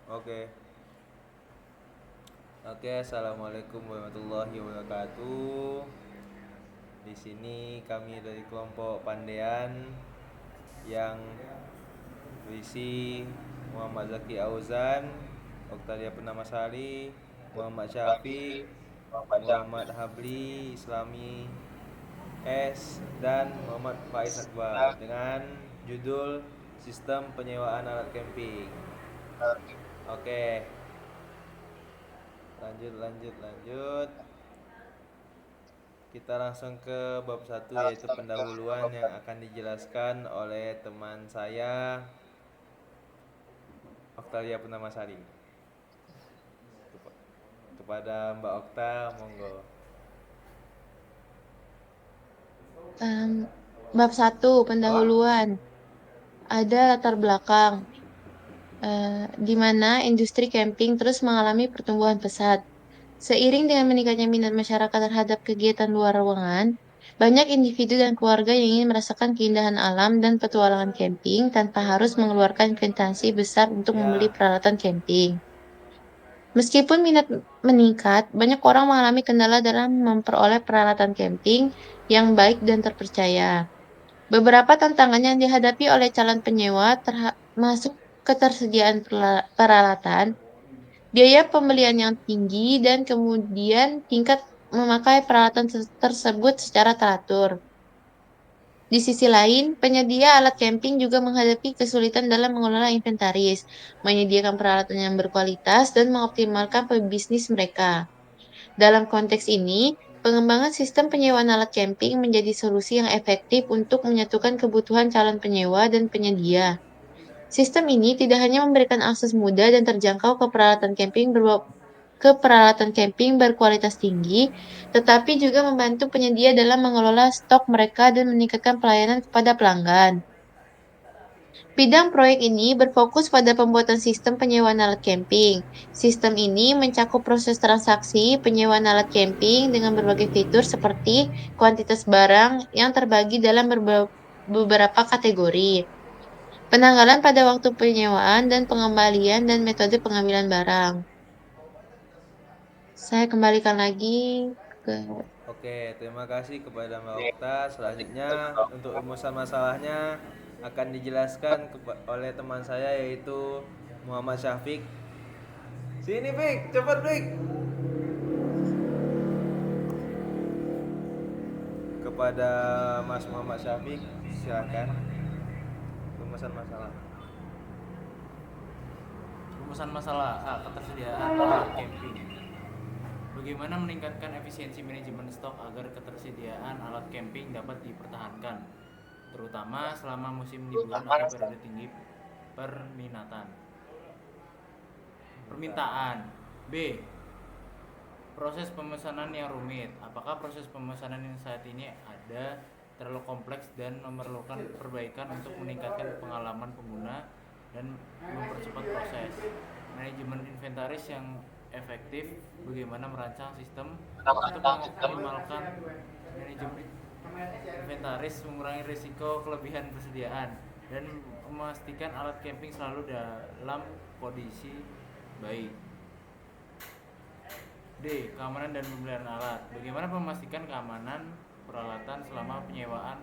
Oke. Oke, assalamualaikum warahmatullahi wabarakatuh. Di sini kami dari kelompok Pandean yang berisi Muhammad Zaki Auzan, Oktalia Purnamasari, Muhammad Syafiq, Muhammad Habli Islami S dan Muhammad Faiz Akbar dengan judul Sistem Penyewaan Alat Camping. Oke, lanjut. Kita langsung ke bab satu yaitu pendahuluan yang akan dijelaskan oleh teman saya Oktalia Purnamasari. Kepada Mbak Okta, monggo. Em, Bab 1, pendahuluan. Ada latar belakang, di mana industri camping terus mengalami pertumbuhan pesat. Seiring dengan meningkatnya minat masyarakat terhadap kegiatan luar ruangan, banyak individu dan keluarga yang ingin merasakan keindahan alam dan petualangan camping tanpa harus mengeluarkan kwitansi besar untuk membeli Ya, peralatan camping. Meskipun minat meningkat, banyak orang mengalami kendala dalam memperoleh peralatan camping yang baik dan terpercaya. Beberapa tantangan yang dihadapi oleh calon penyewa termasuk ketersediaan peralatan, biaya pembelian yang tinggi, dan kemudian tingkat memakai peralatan tersebut secara teratur. Di sisi lain, penyedia alat camping juga menghadapi kesulitan dalam mengelola inventaris, menyediakan peralatan yang berkualitas, dan mengoptimalkan pebisnis mereka. Dalam konteks ini, pengembangan sistem penyewaan alat camping menjadi solusi yang efektif untuk menyatukan kebutuhan calon penyewa dan penyedia. Sistem ini tidak hanya memberikan akses mudah dan terjangkau ke peralatan camping berkualitas tinggi, tetapi juga membantu penyedia dalam mengelola stok mereka dan meningkatkan pelayanan kepada pelanggan. Bidang proyek ini berfokus pada pembuatan sistem penyewaan alat camping. Sistem ini mencakup proses transaksi penyewaan alat camping dengan berbagai fitur seperti kuantitas barang yang terbagi dalam beberapa kategori, penanggalan pada waktu penyewaan dan pengembalian, dan metode pengambilan barang. Saya kembalikan lagi ke oke, terima kasih kepada Mbak Okta. Selanjutnya untuk rumusan masalahnya akan dijelaskan oleh teman saya yaitu Muhammad Syafiq. Sini, Fik, cepat, Fik. Kepada Mas Muhammad Syafiq, silakan rumusan masalah. Rumusan masalah A. Ketersediaan alat camping. Bagaimana meningkatkan efisiensi manajemen stok agar ketersediaan alat camping dapat dipertahankan, terutama selama musim liburan atau periode tinggi perminatan. Permintaan. B. Proses pemesanan yang rumit. Apakah proses pemesanan yang saat ini ada terlalu kompleks dan memerlukan perbaikan untuk meningkatkan pengalaman pengguna dan mempercepat proses? Manajemen inventaris yang efektif. Bagaimana merancang sistem untuk mengoptimalkan manajemen inventaris, mengurangi risiko kelebihan persediaan, dan memastikan alat camping selalu dalam kondisi baik. D. Keamanan dan pemeliharaan alat. Bagaimana memastikan keamanan peralatan selama penyewaan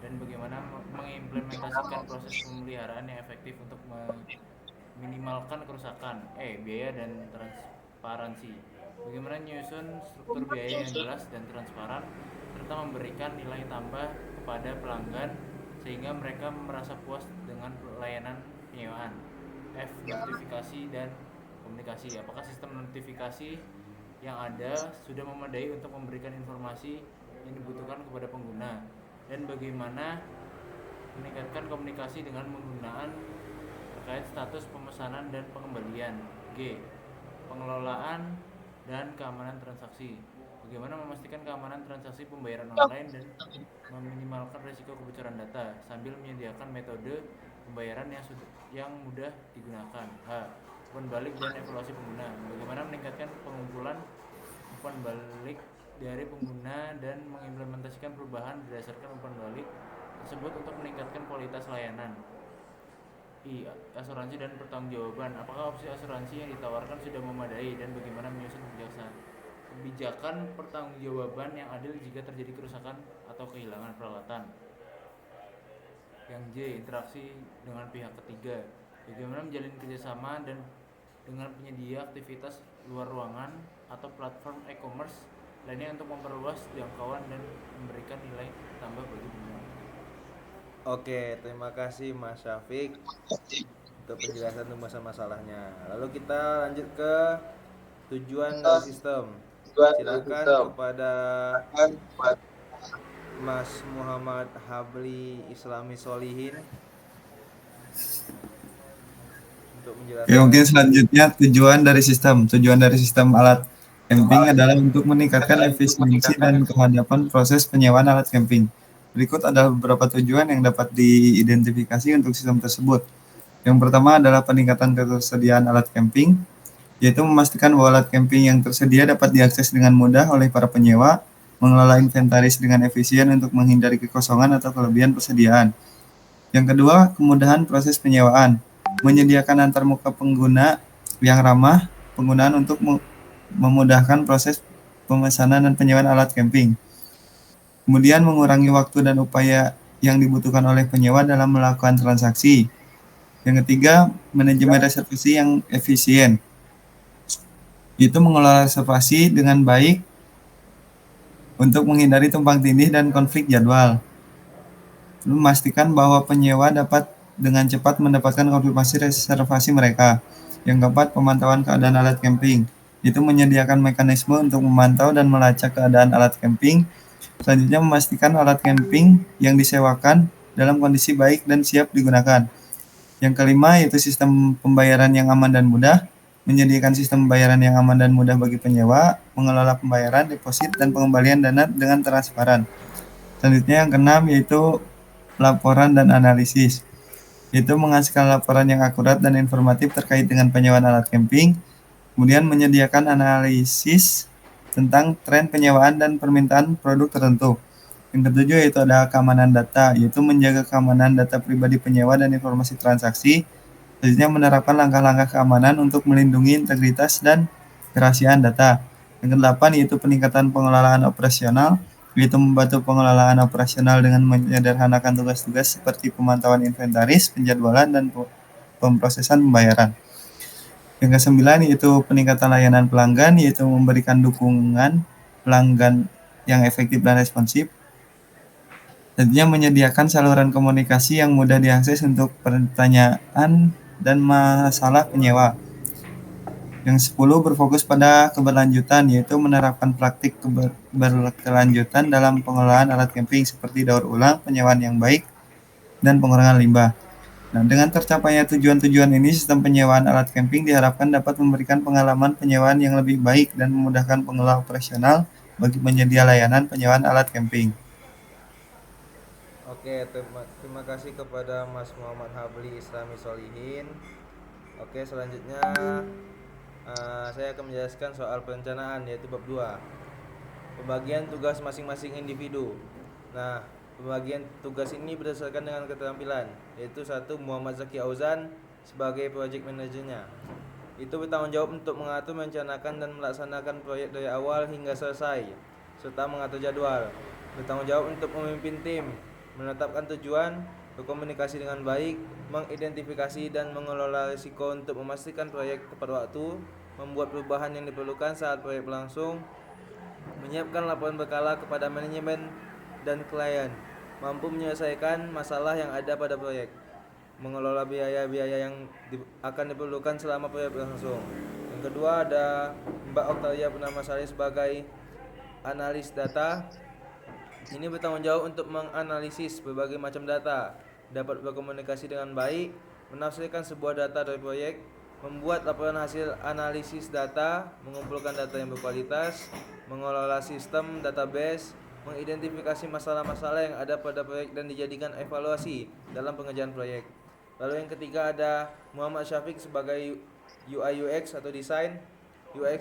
dan bagaimana mengimplementasikan proses pemeliharaan yang efektif untuk meminimalkan kerusakan. E. Biaya dan transparansi. Bagaimana menyusun struktur biaya yang jelas dan transparan serta memberikan nilai tambah kepada pelanggan sehingga mereka merasa puas dengan layanan penyewaan. F. Notifikasi dan komunikasi. Apakah sistem notifikasi yang ada sudah memadai untuk memberikan informasi yang dibutuhkan kepada pengguna, dan bagaimana meningkatkan komunikasi dengan penggunaan terkait status pemesanan dan pengembalian. G. Pengelolaan dan keamanan transaksi. Bagaimana memastikan keamanan transaksi pembayaran online dan meminimalkan risiko kebocoran data sambil menyediakan metode pembayaran yang mudah digunakan. H. Umpan balik dan evaluasi pengguna. Bagaimana meningkatkan pengumpulan umpan balik dari pengguna dan mengimplementasikan perubahan berdasarkan umpan balik tersebut untuk meningkatkan kualitas layanan. asuransi dan pertanggungjawaban. Apakah opsi asuransi yang ditawarkan sudah memadai dan bagaimana menyusun kebijakan pertanggungjawaban yang adil jika terjadi kerusakan atau kehilangan peralatan? Yang J, interaksi dengan pihak ketiga. Bagaimana menjalin kerjasama dan dengan penyedia aktivitas luar ruangan atau platform e-commerce lainnya untuk memperluas jangkauan dan memberikan nilai tambah bagi pengguna. Oke, terima kasih Mas Syafiq untuk penjelasan masalahnya. Lalu kita lanjut ke tujuan dari sistem. Silakan kepada Mas Muhammad Habli Islami Solihin untuk menjelaskan. Oke, mungkin selanjutnya tujuan dari sistem alat camping adalah untuk meningkatkan efisiensi dan kehadapan proses penyewaan alat camping. Berikut adalah beberapa tujuan yang dapat diidentifikasi untuk sistem tersebut. Yang pertama adalah peningkatan ketersediaan alat camping, yaitu memastikan bahwa alat camping yang tersedia dapat diakses dengan mudah oleh para penyewa, mengelola inventaris dengan efisien untuk menghindari kekosongan atau kelebihan persediaan. Yang kedua, kemudahan proses penyewaan, menyediakan antarmuka pengguna yang ramah penggunaan untuk memudahkan proses pemesanan dan penyewaan alat camping. Kemudian mengurangi waktu dan upaya yang dibutuhkan oleh penyewa dalam melakukan transaksi. Yang ketiga, manajemen reservasi yang efisien. Itu mengelola reservasi dengan baik untuk menghindari tumpang tindih dan konflik jadwal. Memastikan bahwa penyewa dapat dengan cepat mendapatkan konfirmasi reservasi mereka. Yang keempat, pemantauan keadaan alat camping. Itu menyediakan mekanisme untuk memantau dan melacak keadaan alat camping. Selanjutnya, memastikan alat camping yang disewakan dalam kondisi baik dan siap digunakan. Yang kelima, yaitu sistem pembayaran yang aman dan mudah. Menyediakan sistem pembayaran yang aman dan mudah bagi penyewa, mengelola pembayaran, deposit, dan pengembalian dana dengan transparan. Selanjutnya, yang keenam, yaitu laporan dan analisis. Itu menghasilkan laporan yang akurat dan informatif terkait dengan penyewaan alat camping, kemudian menyediakan analisis tentang tren penyewaan dan permintaan produk tertentu. Yang ketujuh yaitu ada keamanan data, yaitu menjaga keamanan data pribadi penyewa dan informasi transaksi. Selanjutnya menerapkan langkah-langkah keamanan untuk melindungi integritas dan kerahasiaan data. Yang kedelapan yaitu peningkatan pengelolaan operasional, yaitu membantu pengelolaan operasional dengan menyederhanakan tugas-tugas seperti pemantauan inventaris, penjadwalan, dan pemrosesan pembayaran. Yang kesembilan yaitu peningkatan layanan pelanggan, yaitu memberikan dukungan pelanggan yang efektif dan responsif. Tentunya menyediakan saluran komunikasi yang mudah diakses untuk pertanyaan dan masalah penyewa. Yang 10 berfokus pada keberlanjutan, yaitu menerapkan praktik berkelanjutan dalam pengelolaan alat camping seperti daur ulang, penyewaan yang baik, dan pengurangan limbah. Nah, dengan tercapainya tujuan-tujuan ini, sistem penyewaan alat camping diharapkan dapat memberikan pengalaman penyewaan yang lebih baik dan memudahkan pengelola operasional bagi penyedia layanan penyewaan alat camping. Oke, terima kasih kepada Mas Muhammad Habli Islami Solihin. Oke, selanjutnya saya akan menjelaskan soal perencanaan, yaitu bab 2. Pembagian tugas masing-masing individu. Nah, pembagian tugas ini berdasarkan dengan keterampilan, yaitu 1. Muhammad Zaki Auzan sebagai project manajernya. Itu bertanggung jawab untuk mengatur, merencanakan, dan melaksanakan proyek dari awal hingga selesai, serta mengatur jadwal. Bertanggung jawab untuk memimpin tim, menetapkan tujuan, berkomunikasi dengan baik, mengidentifikasi dan mengelola risiko untuk memastikan proyek tepat waktu, membuat perubahan yang diperlukan saat proyek berlangsung, menyiapkan laporan berkala kepada manajemen dan klien, mampu menyelesaikan masalah yang ada pada proyek, mengelola biaya-biaya yang akan diperlukan selama proyek berlangsung. Yang kedua ada Mbak Oktaria Purnamasari sebagai analis data. Ini bertanggung jawab untuk menganalisis berbagai macam data, dapat berkomunikasi dengan baik, menafsirkan sebuah data dari proyek, membuat laporan hasil analisis data, mengumpulkan data yang berkualitas, mengelola sistem database, mengidentifikasi masalah-masalah yang ada pada proyek dan dijadikan evaluasi dalam pengerjaan proyek. Lalu yang ketiga ada Muhammad Syafiq sebagai UI UX atau desain. UI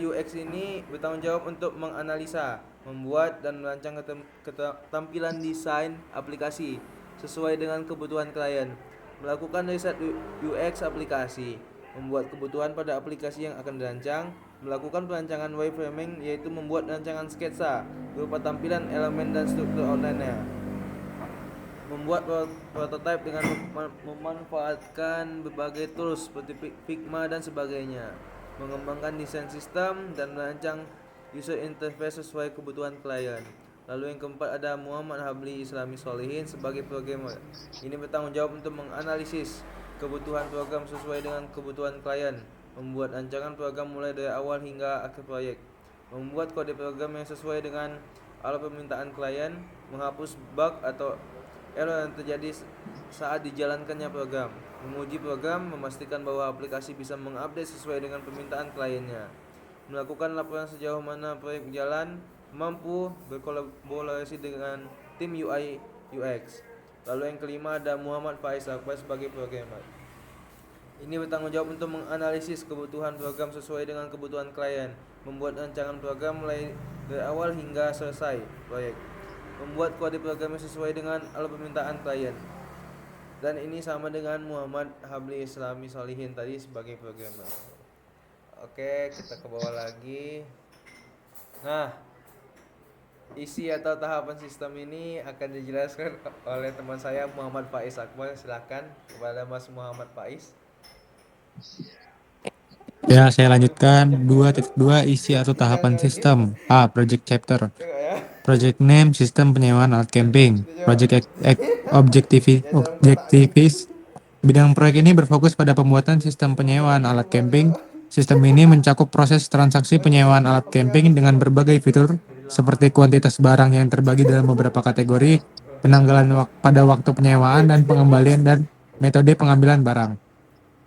UX ini bertanggung jawab untuk menganalisa, membuat dan merancang ketampilan desain aplikasi sesuai dengan kebutuhan klien, melakukan riset UX aplikasi, membuat kebutuhan pada aplikasi yang akan dirancang, melakukan perancangan wireframing yaitu membuat rancangan sketsa berupa tampilan, elemen, dan struktur outline-nya, membuat prototipe dengan memanfaatkan berbagai tools seperti Figma dan sebagainya, mengembangkan desain sistem dan merancang user interface sesuai kebutuhan klien. Lalu yang keempat ada Muhammad Habli Islami Solihin sebagai programmer. Ini bertanggung jawab untuk menganalisis kebutuhan program sesuai dengan kebutuhan klien, membuat rancangan program mulai dari awal hingga akhir proyek, membuat kode program yang sesuai dengan alur permintaan klien, menghapus bug atau error yang terjadi saat dijalankannya program, menguji program, memastikan bahwa aplikasi bisa mengupdate sesuai dengan permintaan kliennya, melakukan laporan sejauh mana proyek berjalan, mampu berkolaborasi dengan tim UI UX. Lalu yang kelima ada Muhammad Faiz Akbar sebagai programmer. Ini bertanggung jawab untuk menganalisis kebutuhan program sesuai dengan kebutuhan klien, membuat rancangan program mulai dari awal hingga selesai proyek, membuat kode programnya sesuai dengan alur permintaan klien. Dan ini sama dengan Muhammad Habli Islami Solihin tadi sebagai programmer. Oke, kita ke bawah lagi. Nah, isi atau tahapan sistem ini akan dijelaskan oleh teman saya Muhammad Faiz Akbar. Silakan kepada Mas Muhammad Faiz. Ya, saya lanjutkan 2.2 isi atau tahapan sistem. A. Project chapter. Project name sistem penyewaan alat camping. Project objectives. Bidang proyek ini berfokus pada pembuatan sistem penyewaan alat camping. Sistem ini mencakup proses transaksi penyewaan alat camping dengan berbagai fitur seperti kuantitas barang yang terbagi dalam beberapa kategori, penanggalan pada waktu penyewaan dan pengembalian, dan metode pengambilan barang.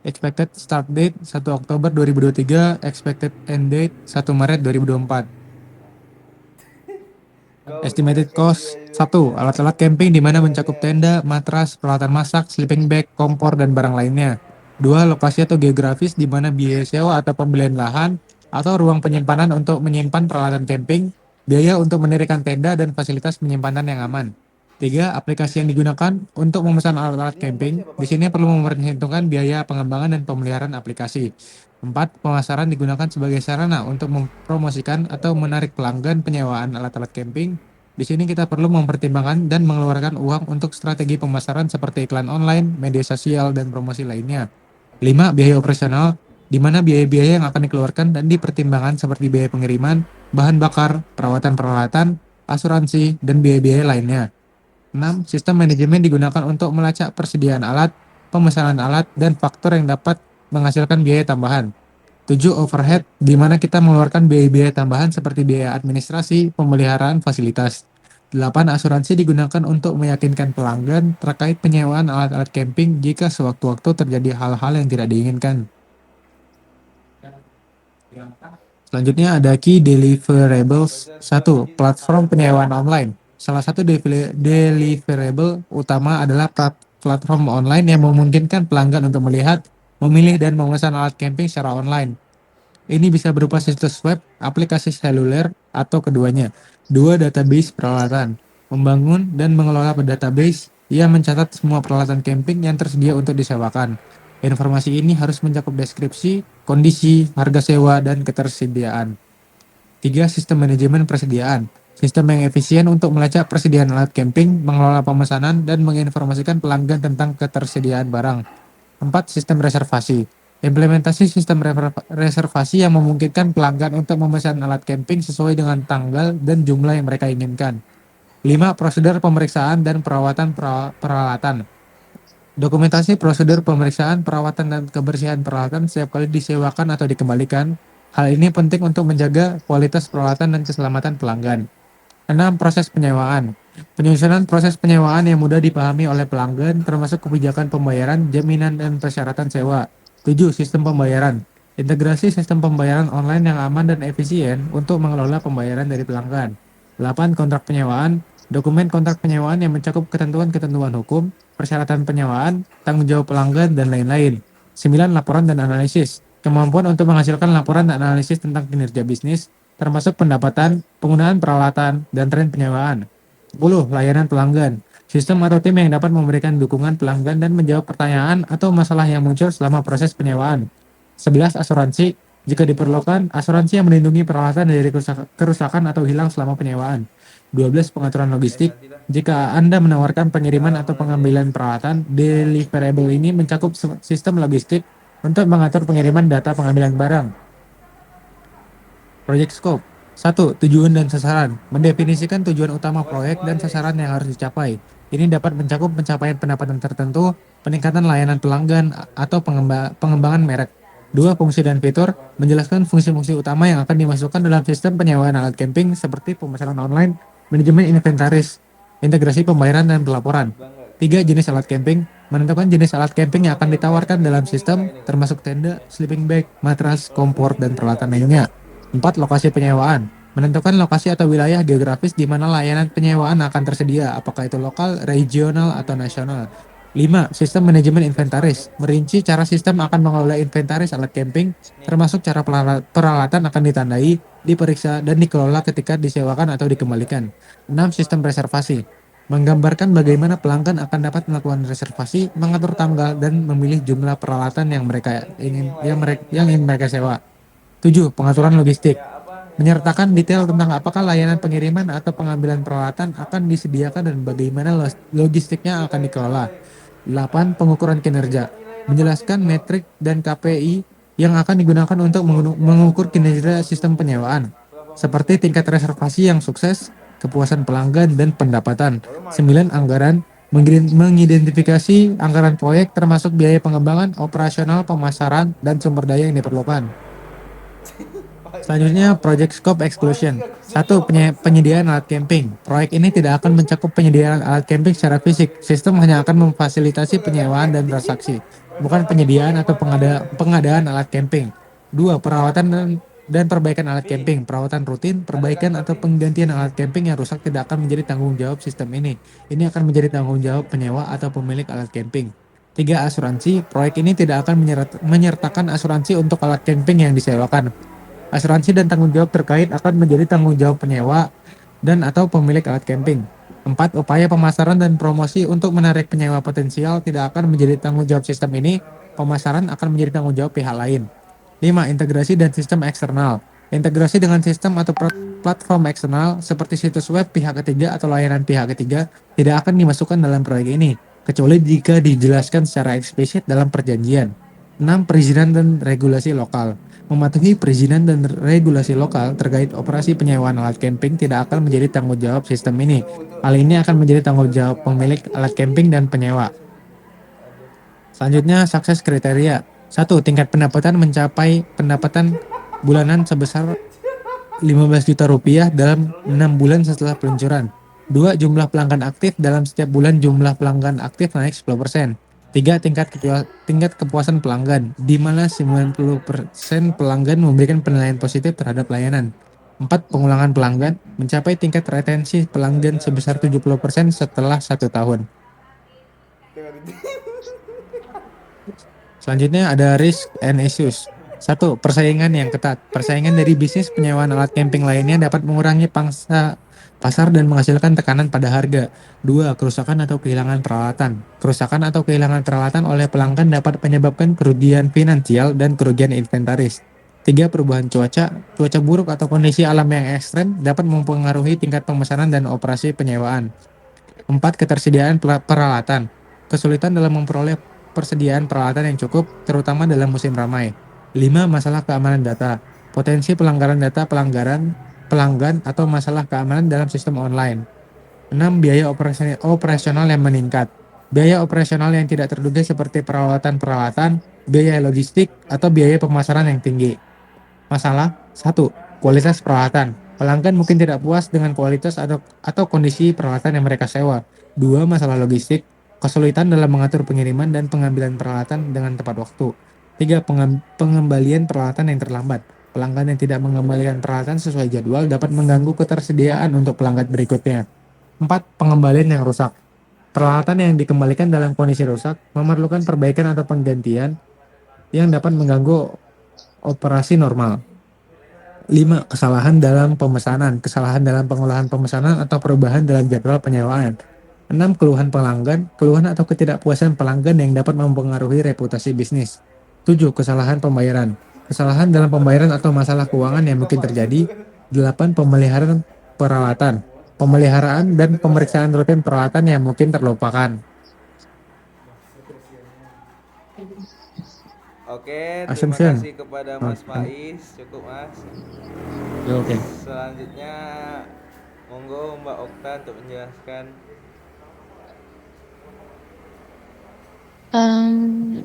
Expected start date 1 Oktober 2023, expected end date 1 Maret 2024. Estimated cost 1. Alat-alat camping di mana mencakup tenda, matras, peralatan masak, sleeping bag, kompor, dan barang lainnya. 2. Lokasi atau geografis di mana biaya sewa atau pembelian lahan atau ruang penyimpanan untuk menyimpan peralatan camping, biaya untuk mendirikan tenda, dan fasilitas penyimpanan yang aman. 3. Aplikasi yang digunakan untuk memesan alat-alat camping. Di sini perlu memperhitungkan biaya pengembangan dan pemeliharaan aplikasi. 4. Pemasaran digunakan sebagai sarana untuk mempromosikan atau menarik pelanggan penyewaan alat-alat camping. Di sini kita perlu mempertimbangkan dan mengeluarkan uang untuk strategi pemasaran seperti iklan online, media sosial, dan promosi lainnya. 5. Biaya operasional, di mana biaya-biaya yang akan dikeluarkan dan dipertimbangkan seperti biaya pengiriman, bahan bakar, perawatan peralatan, asuransi, dan biaya-biaya lainnya. 6. Sistem manajemen digunakan untuk melacak persediaan alat, pemesanan alat, dan faktor yang dapat menghasilkan biaya tambahan. 7. Overhead, di mana kita mengeluarkan biaya-biaya tambahan seperti biaya administrasi, pemeliharaan fasilitas. 8. Asuransi digunakan untuk meyakinkan pelanggan terkait penyewaan alat-alat camping jika sewaktu-waktu terjadi hal-hal yang tidak diinginkan. Selanjutnya ada key deliverables. 1. Platform penyewaan online. Salah satu deliverable utama adalah platform online yang memungkinkan pelanggan untuk melihat, memilih, dan memesan alat camping secara online. Ini bisa berupa situs web, aplikasi seluler, atau keduanya. 2. Database peralatan. Membangun dan mengelola database yang mencatat semua peralatan camping yang tersedia untuk disewakan. Informasi ini harus mencakup deskripsi, kondisi, harga sewa, dan ketersediaan. 3. Sistem manajemen persediaan. Sistem yang efisien untuk melacak persediaan alat camping, mengelola pemesanan, dan menginformasikan pelanggan tentang ketersediaan barang. 4. Sistem reservasi. Implementasi sistem reservasi yang memungkinkan pelanggan untuk memesan alat camping sesuai dengan tanggal dan jumlah yang mereka inginkan. 5. Prosedur pemeriksaan dan perawatan peralatan. Dokumentasi prosedur pemeriksaan, perawatan, dan kebersihan peralatan setiap kali disewakan atau dikembalikan. Hal ini penting untuk menjaga kualitas peralatan dan keselamatan pelanggan. 6. Proses penyewaan. Penyusunan proses penyewaan yang mudah dipahami oleh pelanggan, termasuk kebijakan pembayaran, jaminan, dan persyaratan sewa. 7. Sistem pembayaran. Integrasi sistem pembayaran online yang aman dan efisien untuk mengelola pembayaran dari pelanggan. 8. Kontrak penyewaan. Dokumen kontrak penyewaan yang mencakup ketentuan-ketentuan hukum, persyaratan penyewaan, tanggung jawab pelanggan, dan lain-lain. 9. Laporan dan analisis. Kemampuan untuk menghasilkan laporan dan analisis tentang kinerja bisnis, termasuk pendapatan, penggunaan peralatan, dan tren penyewaan. 10. Layanan pelanggan. Sistem atau tim yang dapat memberikan dukungan pelanggan dan menjawab pertanyaan atau masalah yang muncul selama proses penyewaan. 11. Asuransi. Jika diperlukan, asuransi yang melindungi peralatan dari kerusakan atau hilang selama penyewaan. 12. Pengaturan logistik. Jika Anda menawarkan pengiriman atau pengambilan peralatan, deliverable ini mencakup sistem logistik untuk mengatur pengiriman data pengambilan barang. Project Scope. 1. Tujuan dan sasaran. Mendefinisikan tujuan utama proyek dan sasaran yang harus dicapai. Ini dapat mencakup pencapaian pendapatan tertentu, peningkatan layanan pelanggan, atau pengembangan merek. 2. Fungsi dan fitur. Menjelaskan fungsi-fungsi utama yang akan dimasukkan dalam sistem penyewaan alat camping seperti pemesanan online, manajemen inventaris, integrasi pembayaran dan pelaporan. 3. Jenis alat camping. Menentukan jenis alat camping yang akan ditawarkan dalam sistem, termasuk tenda, sleeping bag, matras, kompor, dan peralatan lainnya. 4. Lokasi penyewaan. Menentukan lokasi atau wilayah geografis di mana layanan penyewaan akan tersedia, apakah itu lokal, regional, atau nasional. 5. Sistem manajemen inventaris. Merinci cara sistem akan mengelola inventaris alat camping, termasuk cara peralatan akan ditandai, diperiksa, dan dikelola ketika disewakan atau dikembalikan. 6. Sistem reservasi. Menggambarkan bagaimana pelanggan akan dapat melakukan reservasi, mengatur tanggal, dan memilih jumlah peralatan yang ingin mereka sewa. 7. Pengaturan logistik. Menyertakan detail tentang apakah layanan pengiriman atau pengambilan peralatan akan disediakan dan bagaimana logistiknya akan dikelola. 8. Pengukuran kinerja. Menjelaskan metrik dan KPI yang akan digunakan untuk mengukur kinerja sistem penyewaan, seperti tingkat reservasi yang sukses, kepuasan pelanggan, dan pendapatan. 9. Anggaran. Mengidentifikasi anggaran proyek termasuk biaya pengembangan, operasional, pemasaran, dan sumber daya yang diperlukan. Selanjutnya, Project Scope Exclusion. 1. Penyediaan alat camping. Proyek ini tidak akan mencakup penyediaan alat camping secara fisik. Sistem hanya akan memfasilitasi penyewaan dan transaksi, bukan penyediaan atau pengadaan alat camping. 2. Perawatan dan perbaikan alat camping. Perawatan rutin, perbaikan atau penggantian alat camping yang rusak tidak akan menjadi tanggung jawab sistem ini. Ini akan menjadi tanggung jawab penyewa atau pemilik alat camping. 3. Asuransi. Proyek ini tidak akan menyertakan asuransi untuk alat camping yang disewakan. Asuransi dan tanggung jawab terkait akan menjadi tanggung jawab penyewa dan atau pemilik alat camping. 4. Upaya pemasaran dan promosi untuk menarik penyewa potensial tidak akan menjadi tanggung jawab sistem ini. Pemasaran akan menjadi tanggung jawab pihak lain. 5. Integrasi dan sistem eksternal. Integrasi dengan sistem atau platform eksternal seperti situs web pihak ketiga atau layanan pihak ketiga tidak akan dimasukkan dalam proyek ini, kecuali jika dijelaskan secara eksplisit dalam perjanjian. 6. Perizinan dan regulasi lokal. Mematuhi perizinan dan regulasi lokal terkait operasi penyewaan alat camping tidak akan menjadi tanggung jawab sistem ini. Hal ini akan menjadi tanggung jawab pemilik alat camping dan penyewa. Selanjutnya, sukses kriteria. 1. Tingkat pendapatan mencapai pendapatan bulanan sebesar 15 juta rupiah dalam 6 bulan setelah peluncuran. 2. Jumlah pelanggan aktif dalam setiap bulan jumlah pelanggan aktif naik 10%. 3. Tingkat kepuasan pelanggan, di mana 90% pelanggan memberikan penilaian positif terhadap layanan. 4. Pengulangan pelanggan, mencapai tingkat retensi pelanggan sebesar 70% setelah 1 tahun. Selanjutnya ada risk and issues. 1. Persaingan yang ketat. Persaingan dari bisnis penyewaan alat camping lainnya dapat mengurangi pangsa pasar dan menghasilkan tekanan pada harga. 2. Kerusakan atau kehilangan peralatan. Kerusakan atau kehilangan peralatan oleh pelanggan dapat menyebabkan kerugian finansial dan kerugian inventaris. 3. Perubahan cuaca. Cuaca buruk atau kondisi alam yang ekstrem dapat mempengaruhi tingkat pemesanan dan operasi penyewaan. 4. Ketersediaan peralatan. Kesulitan dalam memperoleh persediaan peralatan yang cukup, terutama dalam musim ramai. 5. Masalah keamanan data. Potensi pelanggaran data pelanggan atau masalah keamanan dalam sistem online. 6. Biaya operasional yang meningkat. Biaya operasional yang tidak terduga seperti perawatan peralatan, biaya logistik, atau biaya pemasaran yang tinggi. Masalah 1. Kualitas peralatan. Pelanggan mungkin tidak puas dengan kualitas atau kondisi peralatan yang mereka sewa. 2. Masalah logistik. Kesulitan dalam mengatur pengiriman dan pengambilan peralatan dengan tepat waktu. 3. Pengembalian peralatan yang terlambat. Pelanggan yang tidak mengembalikan peralatan sesuai jadwal dapat mengganggu ketersediaan untuk pelanggan berikutnya. 4. Pengembalian yang rusak. Peralatan yang dikembalikan dalam kondisi rusak memerlukan perbaikan atau penggantian yang dapat mengganggu operasi normal. 5. Kesalahan dalam pemesanan. Kesalahan dalam pengolahan pemesanan atau perubahan dalam jadwal penyewaan. 6. Keluhan pelanggan, keluhan atau ketidakpuasan pelanggan yang dapat mempengaruhi reputasi bisnis. 7. Kesalahan pembayaran, kesalahan dalam pembayaran atau masalah keuangan yang mungkin terjadi. 8. Pemeliharaan peralatan, pemeliharaan dan pemeriksaan rutin peralatan yang mungkin terlupakan. Oke, terima Assumption. kasih kepada Oh, Mas Faiz. Cukup, Mas. ya, oke. Selanjutnya, monggo Mbak Okta untuk menjelaskan.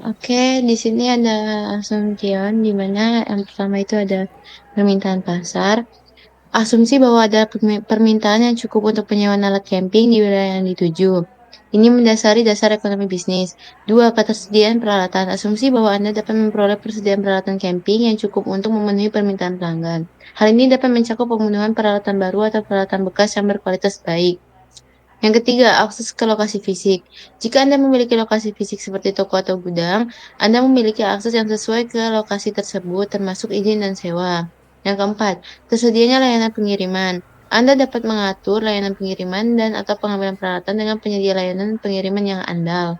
Oke, di sini ada asumtion di mana yang pertama itu ada permintaan pasar. Asumsi bahwa ada permintaan yang cukup untuk penyewaan alat camping di wilayah yang dituju. Ini mendasari dasar ekonomi bisnis. 2. Ketersediaan peralatan. Asumsi bahwa Anda dapat memperoleh persediaan peralatan camping yang cukup untuk memenuhi permintaan pelanggan. Hal ini dapat mencakup pemenuhan peralatan baru atau peralatan bekas yang berkualitas baik. Yang ketiga, akses ke lokasi fisik. Jika Anda memiliki lokasi fisik seperti toko atau gudang, Anda memiliki akses yang sesuai ke lokasi tersebut, termasuk izin dan sewa. Yang keempat, tersedianya layanan pengiriman. Anda dapat mengatur layanan pengiriman dan atau pengambilan peralatan dengan penyedia layanan pengiriman yang andal.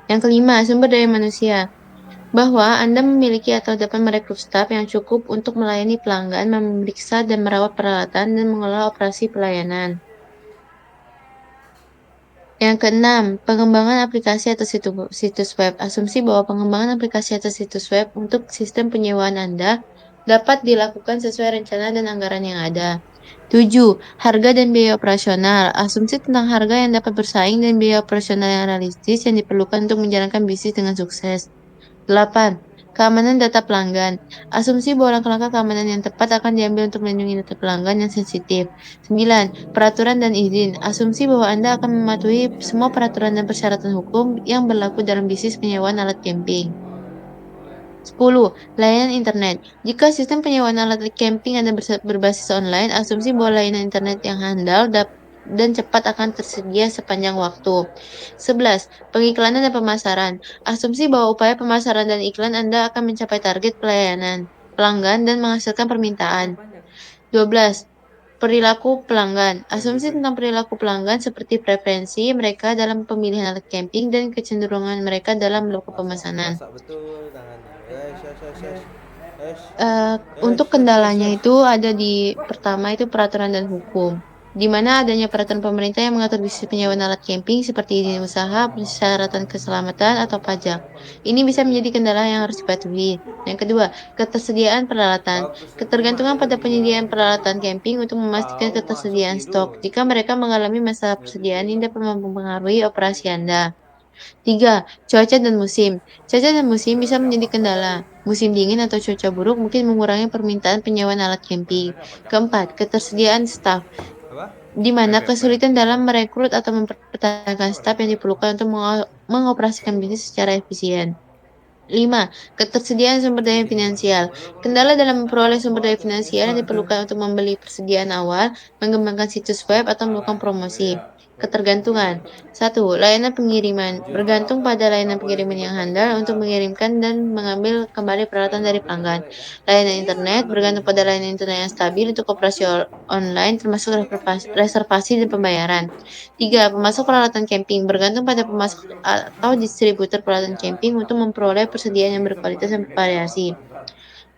Yang kelima, sumber daya manusia. Bahwa Anda memiliki atau dapat merekrut staf yang cukup untuk melayani pelanggan, memeriksa dan merawat peralatan, dan mengelola operasi pelayanan. Yang keenam, pengembangan aplikasi atau situs web. Asumsi bahwa pengembangan aplikasi atau situs web untuk sistem penyewaan Anda dapat dilakukan sesuai rencana dan anggaran yang ada. 7. Harga dan biaya operasional. Asumsi tentang harga yang dapat bersaing dan biaya operasional yang realistis yang diperlukan untuk menjalankan bisnis dengan sukses. 8. Keamanan data pelanggan. Asumsi bahwa langkah-langkah keamanan yang tepat akan diambil untuk melindungi data pelanggan yang sensitif. 9. Peraturan dan izin. Asumsi bahwa Anda akan mematuhi semua peraturan dan persyaratan hukum yang berlaku dalam bisnis penyewaan alat camping. 10. Layanan internet. Jika sistem penyewaan alat camping Anda berbasis online, asumsi bahwa layanan internet yang handal dan cepat akan tersedia sepanjang waktu. 11. Pengiklanan dan pemasaran. Asumsi bahwa upaya pemasaran dan iklan Anda akan mencapai target pelayanan pelanggan dan menghasilkan permintaan. 12. Perilaku pelanggan. Asumsi tentang perilaku pelanggan seperti preferensi mereka dalam pemilihan alat camping dan kecenderungan mereka dalam melakukan pemesanan. Masak betul tangannya. Yes, yes, yes, yes. Yes. Untuk kendalanya itu ada di pertama itu peraturan dan hukum, di mana adanya peraturan pemerintah yang mengatur bisnis penyewaan alat camping seperti izin usaha, persyaratan keselamatan, atau pajak. Ini bisa menjadi kendala yang harus dipatuhi. Yang kedua, ketersediaan peralatan. Bagus itu Ketergantungan pada materinya. penyediaan peralatan camping untuk memastikan Kau masuk ketersediaan stok. tidur. Jika mereka mengalami masalah persediaan, ini dapat mempengaruhi operasi Anda. 3. Cuaca dan musim. Cuaca dan musim bisa menjadi kendala. Musim dingin atau cuaca buruk mungkin mengurangi permintaan penyewaan alat camping. Keempat, ketersediaan staf, Apa? di mana PPP. kesulitan dalam merekrut atau mempertahankan staf yang diperlukan untuk mengoperasikan bisnis secara efisien. 5. Ketersediaan sumber daya finansial. Kendala dalam memperoleh sumber daya finansial yang diperlukan untuk membeli persediaan awal, mengembangkan situs web, atau melakukan promosi. Ketergantungan. 1. Layanan pengiriman. Bergantung pada layanan pengiriman yang handal untuk mengirimkan dan mengambil kembali peralatan dari pelanggan. Layanan internet. Bergantung pada layanan internet yang stabil untuk operasi online, termasuk reservasi dan pembayaran. 3. Pemasok peralatan camping. Bergantung pada pemasok atau distributor peralatan camping untuk memperoleh persediaan yang berkualitas dan bervariasi.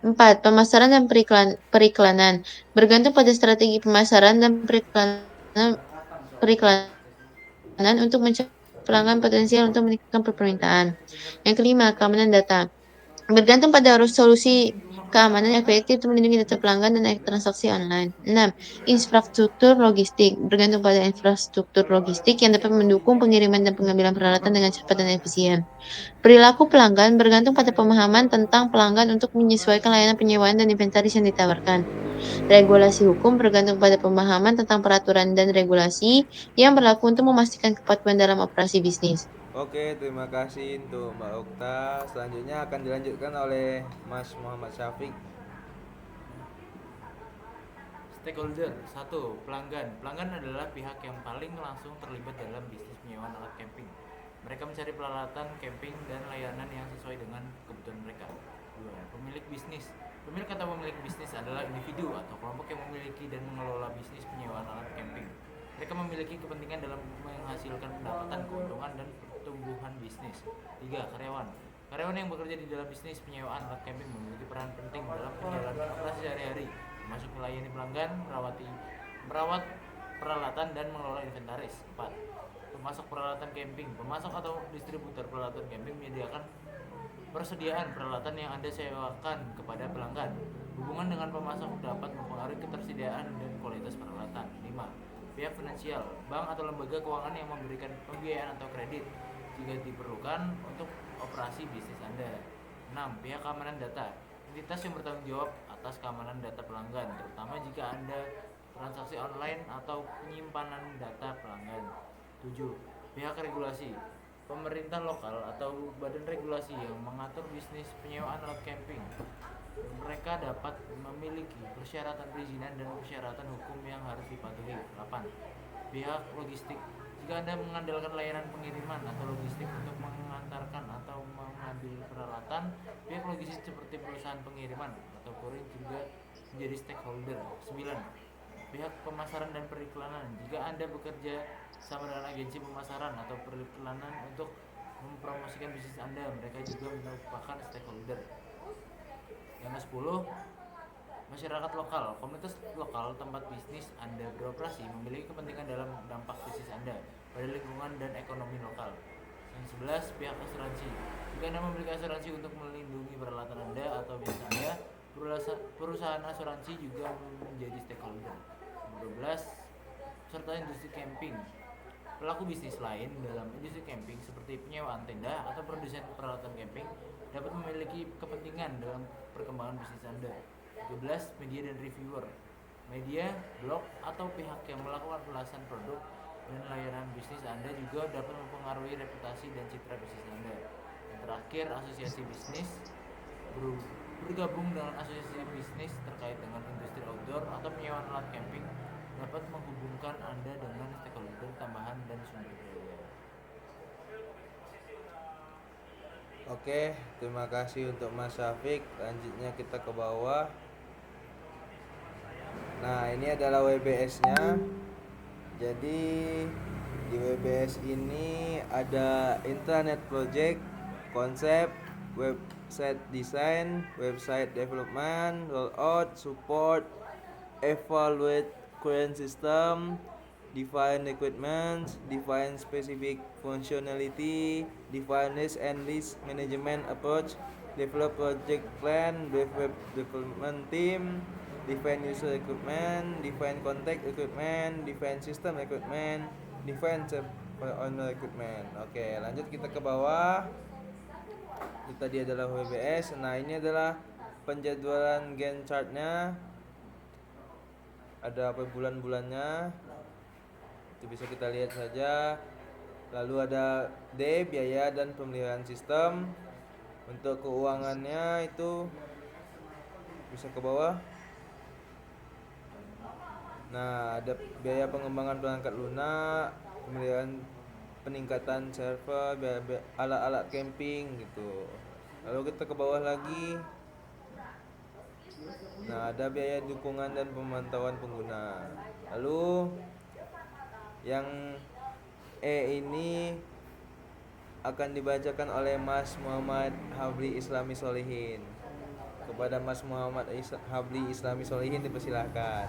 4. Pemasaran dan periklanan. Bergantung pada strategi pemasaran dan periklanan untuk mencapai pelanggan potensial untuk meningkatkan permintaan. Yang kelima, keamanan data. Bergantung pada solusi keamanan yang efektif untuk melindungi data pelanggan dan transaksi online. 6. Infrastruktur logistik. Bergantung pada infrastruktur logistik yang dapat mendukung pengiriman dan pengambilan peralatan dengan cepat dan efisien. Perilaku pelanggan bergantung pada pemahaman tentang pelanggan untuk menyesuaikan layanan penyewaan dan inventaris yang ditawarkan. Regulasi hukum bergantung pada pemahaman tentang peraturan dan regulasi yang berlaku untuk memastikan kepatuhan dalam operasi bisnis. Oke, terima kasih untuk Mbak Okta. Selanjutnya akan dilanjutkan oleh Mas Muhammad Syafiq. Stakeholder. 1. Pelanggan. Pelanggan adalah pihak yang paling langsung terlibat dalam bisnis penyewaan alat camping. Mereka mencari peralatan camping dan layanan yang sesuai dengan kebutuhan mereka. 2. Pemilik bisnis. Pemilik atau pemilik bisnis adalah individu atau kelompok yang memiliki dan mengelola bisnis penyewaan alat camping. Mereka memiliki kepentingan dalam menghasilkan pendapatan, keuntungan, dan pertumbuhan bisnis. 3. Karyawan. Karyawan yang bekerja di dalam bisnis penyewaan alat camping memiliki peran penting dalam penjalanan operasi sehari-hari, termasuk melayani pelanggan, merawat peralatan, dan mengelola inventaris. 4. Pemasok peralatan camping. Pemasok atau distributor peralatan camping menyediakan persediaan peralatan yang Anda sewakan kepada pelanggan. Hubungan dengan pemasok dapat mempengaruhi ketersediaan dan kualitas peralatan. 5. Pihak finansial. Bank atau lembaga keuangan yang memberikan pembiayaan atau kredit jika diperlukan untuk operasi bisnis Anda. 6. Pihak keamanan data. Entitas yang bertanggung jawab atas keamanan data pelanggan, terutama jika Anda transaksi online atau penyimpanan data pelanggan. 7. Pihak regulasi. Pemerintah lokal atau badan regulasi yang mengatur bisnis penyewaan alat camping. Mereka dapat memiliki persyaratan perizinan dan persyaratan hukum yang harus dipatuhi. 8. Pihak logistik. Jika Anda mengandalkan layanan pengiriman atau logistik untuk mengantarkan atau mengambil peralatan, pihak logistik seperti perusahaan pengiriman atau kurir juga menjadi stakeholder. 9. Pihak pemasaran dan periklanan. Jika Anda bekerja sama dengan agensi pemasaran atau periklanan untuk mempromosikan bisnis Anda, mereka juga merupakan stakeholder. Yang ke-10, masyarakat lokal. Komunitas lokal tempat bisnis Anda beroperasi memiliki kepentingan dalam dampak bisnis Anda pada lingkungan dan ekonomi lokal. Yang 11, pihak asuransi. Jika Anda memiliki asuransi untuk melindungi peralatan Anda atau bisnis Anda, perusahaan asuransi juga menjadi stakeholder. Yang 12, serta industri camping. Pelaku bisnis lain dalam industri camping seperti penyewaan tenda atau produsen peralatan camping dapat memiliki kepentingan dalam perkembangan bisnis Anda. 13. Media dan reviewer. Media, blog, atau pihak yang melakukan ulasan produk dan layanan bisnis Anda juga dapat mempengaruhi reputasi dan citra bisnis Anda. Yang terakhir, asosiasi bisnis. Bergabung dengan asosiasi bisnis terkait dengan industri outdoor atau penyewaan alat camping dapat menghubungkan Anda dengan stakeholder tambahan dan sumber daya. Oke, terima kasih untuk Mas Syafiq. Lanjutnya kita ke bawah. Nah, ini adalah WBS-nya. Jadi di WBS ini ada intranet project, konsep, website design, website development, rollout, support, evaluate current system, define requirements, define specific functionality, define risk and risk management approach, develop project plan with web development team, define user requirement, define contact requirement, define system requirement, define server owner requirement. Oke, lanjut kita ke bawah. Itu tadi adalah WBS. Nah, ini adalah penjadwalan Gantt chart-nya. Ada apa bulan-bulannya, itu bisa kita lihat saja. Lalu ada D, biaya dan pemeliharaan sistem. Untuk keuangannya itu bisa ke bawah. Nah, ada biaya pengembangan perangkat lunak, pemeliharaan peningkatan server, biaya alat-alat camping gitu. Lalu kita ke bawah lagi. Nah, ada biaya dukungan dan pemantauan pengguna. Lalu yang E ini akan dibacakan oleh Mas Muhammad Habli Islami Solihin. Kepada Mas Muhammad Habli Islami Solihin dipersilahkan.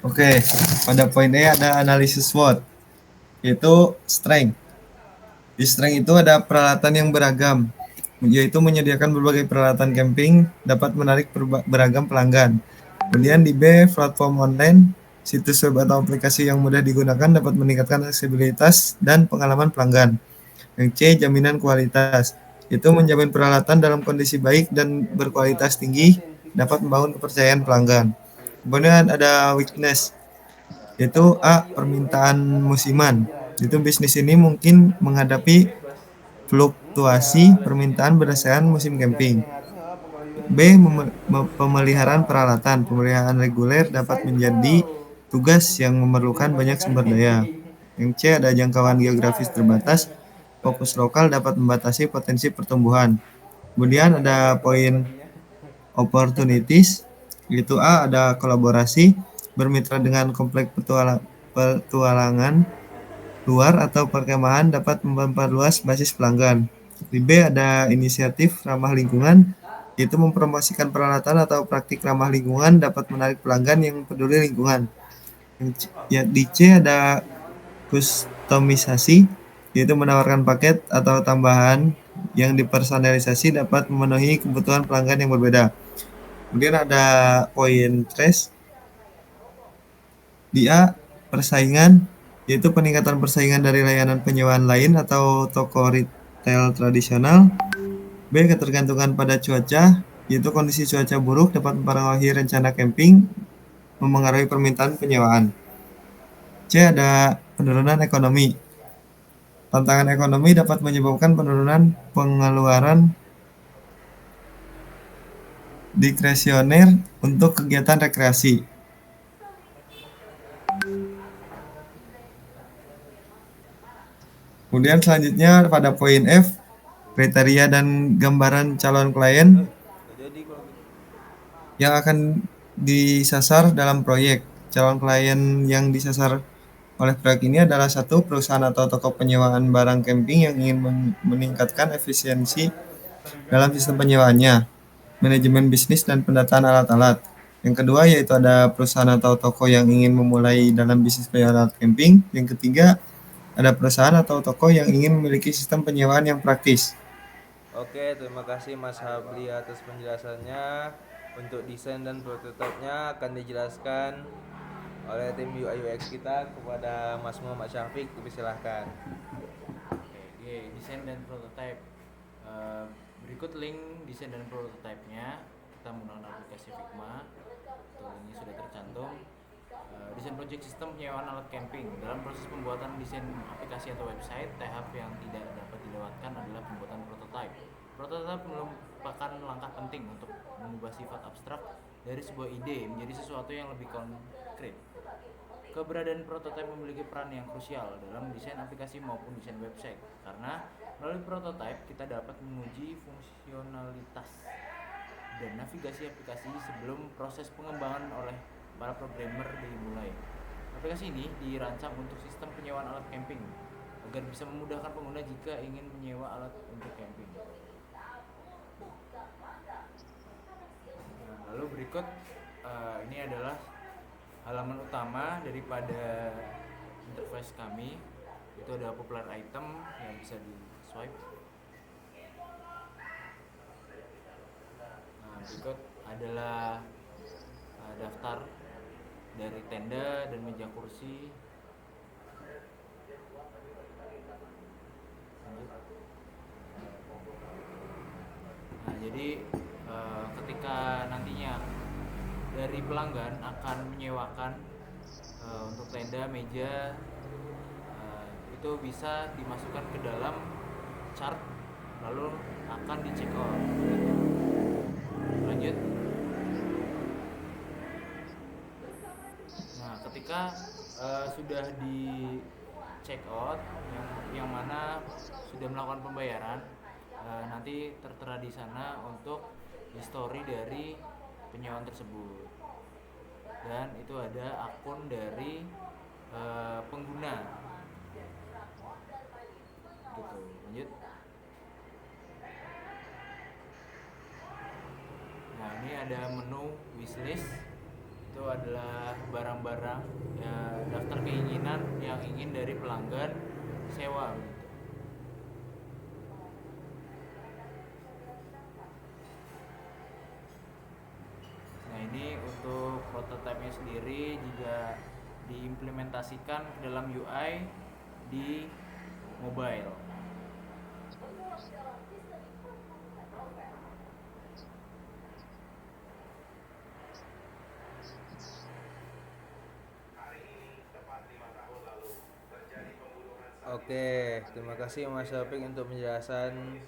Oke, pada poin E ada analisis SWOT, yaitu strength. Di strength itu ada peralatan yang beragam, yaitu menyediakan berbagai peralatan camping dapat menarik beragam pelanggan. Kemudian di B, platform online, situs web atau aplikasi yang mudah digunakan dapat meningkatkan aksesibilitas dan pengalaman pelanggan. Yang C, jaminan kualitas, itu menjamin peralatan dalam kondisi baik dan berkualitas tinggi dapat membangun kepercayaan pelanggan. Kemudian ada weakness, yaitu A, permintaan musiman. Itu bisnis ini mungkin menghadapi fluktuasi permintaan berdasarkan musim camping. B, pemeliharaan peralatan. Pemeliharaan reguler dapat menjadi tugas yang memerlukan banyak sumber daya. Yang C, ada jangkauan geografis terbatas. Fokus lokal dapat membatasi potensi pertumbuhan. Kemudian ada poin opportunities, Yaitu A, ada kolaborasi, bermitra dengan komplek petualangan luar atau perkemahan dapat memperluas basis pelanggan. Di B, ada inisiatif ramah lingkungan, yaitu mempromosikan peralatan atau praktik ramah lingkungan dapat menarik pelanggan yang peduli lingkungan. Di C, ada kustomisasi, yaitu menawarkan paket atau tambahan yang dipersonalisasi dapat memenuhi kebutuhan pelanggan yang berbeda. Kemudian ada poin trace. Di A, persaingan, yaitu peningkatan persaingan dari layanan penyewaan lain atau toko retail tradisional. B, ketergantungan pada cuaca, yaitu kondisi cuaca buruk dapat mempengaruhi rencana camping, memengaruhi permintaan penyewaan. C, ada penurunan ekonomi. Tantangan ekonomi dapat menyebabkan penurunan pengeluaran diskresioner untuk kegiatan rekreasi. Kemudian selanjutnya pada poin F, kriteria dan gambaran calon klien Nggak jadi kalau gitu. yang akan disasar dalam proyek. Calon klien yang disasar oleh proyek ini adalah satu, perusahaan atau toko penyewaan barang camping yang ingin meningkatkan efisiensi dalam sistem penyewaannya, manajemen bisnis dan pendataan alat-alat. Yang kedua yaitu ada perusahaan atau toko yang ingin memulai dalam bisnis penyewaan alat camping. Yang ketiga, ada perusahaan atau toko yang ingin memiliki sistem penyewaan yang praktis. Oke, terima kasih Mas Habli atas penjelasannya. Untuk desain dan prototipenya akan dijelaskan oleh tim UI UX kita kepada Mas Muhammad Syafiq. Silahkan. Oke, desain dan prototype. Berikut link desain dan prototipenya. Kita menggunakan aplikasi Figma. Linknya sudah tercantum. Desain project sistem penyewaan alat camping. Dalam proses pembuatan desain aplikasi atau website, tahap yang tidak dapat dilewatkan adalah pembuatan prototype. Prototype merupakan langkah penting untuk mengubah sifat abstrak dari sebuah ide menjadi sesuatu yang lebih konkret. Keberadaan prototipe memiliki peran yang krusial dalam desain aplikasi maupun desain website, karena melalui prototipe kita dapat menguji fungsionalitas dan navigasi aplikasi sebelum proses pengembangan oleh para programmer dimulai. Aplikasi ini dirancang untuk sistem penyewaan alat camping agar bisa memudahkan pengguna jika ingin menyewa alat untuk camping. Lalu berikut ini adalah halaman utama daripada interface kami. Itu ada popular item yang bisa di swipe. Nah, berikut adalah daftar dari tenda dan meja kursi. Nah, jadi ketika nantinya dari pelanggan akan menyewakan untuk tenda, meja, itu bisa dimasukkan ke dalam chart lalu akan dicek out. Lanjut. Nah, ketika sudah di check out yang mana sudah melakukan pembayaran, nanti tertera di sana untuk history dari penyewaan tersebut, dan itu ada akun dari pengguna gitu. Lanjut. Nah, ini ada menu wishlist. Itu adalah barang-barang ya, daftar keinginan yang ingin dari pelanggan sewa gitu. Nah, ini untuk prototipenya sendiri juga diimplementasikan ke dalam UI di mobile. Oke, terima kasih Mas Syafiq untuk penjelasan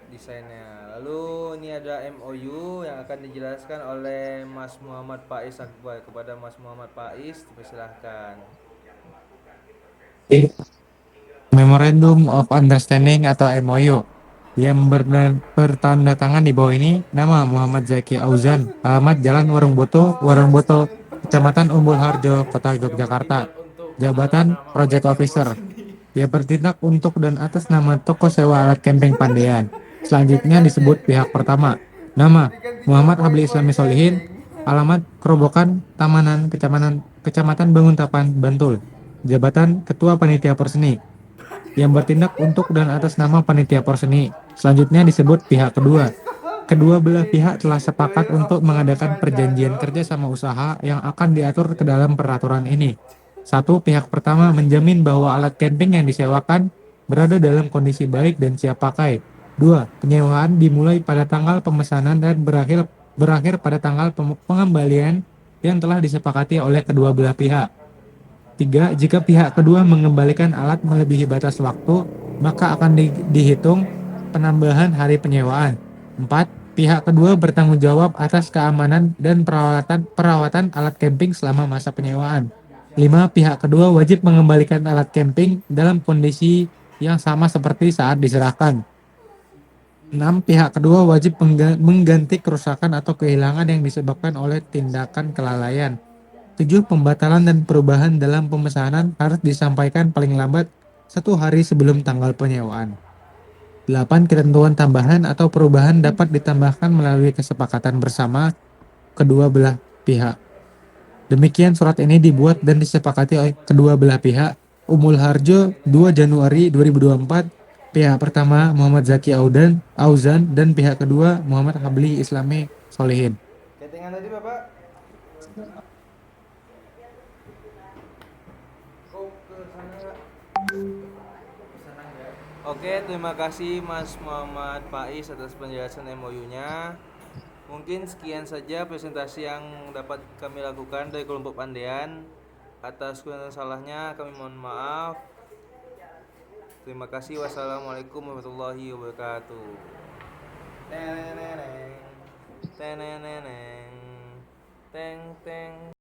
desainnya. Lalu ini ada MOU yang akan dijelaskan oleh Mas Muhammad Faiz Akbar. Kepada Mas Muhammad Faiz, dipersilahkan. Memorandum of Understanding atau MOU. Yang bertanda tangan di bawah ini nama Muhammad Zaki Auzan, alamat Jalan Warung Boto, Kecamatan Umbul Harjo, Kota yang Yogyakarta. bertindak untuk dan atas Jabatan nama Project penelitian Officer. porseni. Dia bertindak untuk dan atas nama toko sewa alat camping Pandean. Selanjutnya disebut pihak pertama. Nama Muhammad Habli Islami Solihin, alamat Kerobokan Tamanan, Kecamatan Banguntapan, Bantul. Jabatan Ketua Panitia Porseni yang bertindak untuk dan atas nama panitia porseni. Selanjutnya disebut pihak kedua. Kedua belah pihak telah sepakat untuk mengadakan perjanjian kerja sama usaha yang akan diatur ke dalam peraturan ini. Satu, pihak pertama menjamin bahwa alat camping yang disewakan berada dalam kondisi baik dan siap pakai. Dua, penyewaan dimulai pada tanggal pemesanan dan berakhir pada tanggal pengembalian yang telah disepakati oleh kedua belah pihak. 3. Jika pihak kedua mengembalikan alat melebihi batas waktu, maka akan dihitung penambahan hari penyewaan. 4. Pihak kedua bertanggung jawab atas keamanan dan perawatan alat camping selama masa penyewaan. 5. Pihak kedua wajib mengembalikan alat camping dalam kondisi yang sama seperti saat diserahkan. 6. Pihak kedua wajib mengganti kerusakan atau kehilangan yang disebabkan oleh tindakan kelalaian. 7. Pembatalan dan perubahan dalam pemesanan harus disampaikan paling lambat 1 hari sebelum tanggal penyewaan. 8. Ketentuan tambahan atau perubahan dapat ditambahkan melalui kesepakatan bersama kedua belah pihak. Demikian surat ini dibuat dan disepakati oleh kedua belah pihak. Umbul Harjo, 2 Januari 2024. Pihak pertama Muhammad Zaki Auzan dan pihak kedua Muhammad Habli Islami Solihin. Ketingan tadi Bapak. Kok ke sana nggak? Oke, terima kasih Mas Muhammad Faiz atas penjelasan MOU-nya. Mungkin sekian saja presentasi yang dapat kami lakukan dari kelompok Pandean. Atas kurang salahnya kami mohon maaf. Terima kasih. Wassalamualaikum warahmatullahi wabarakatuh. Teneneneng. Teneneneng. Teng teng.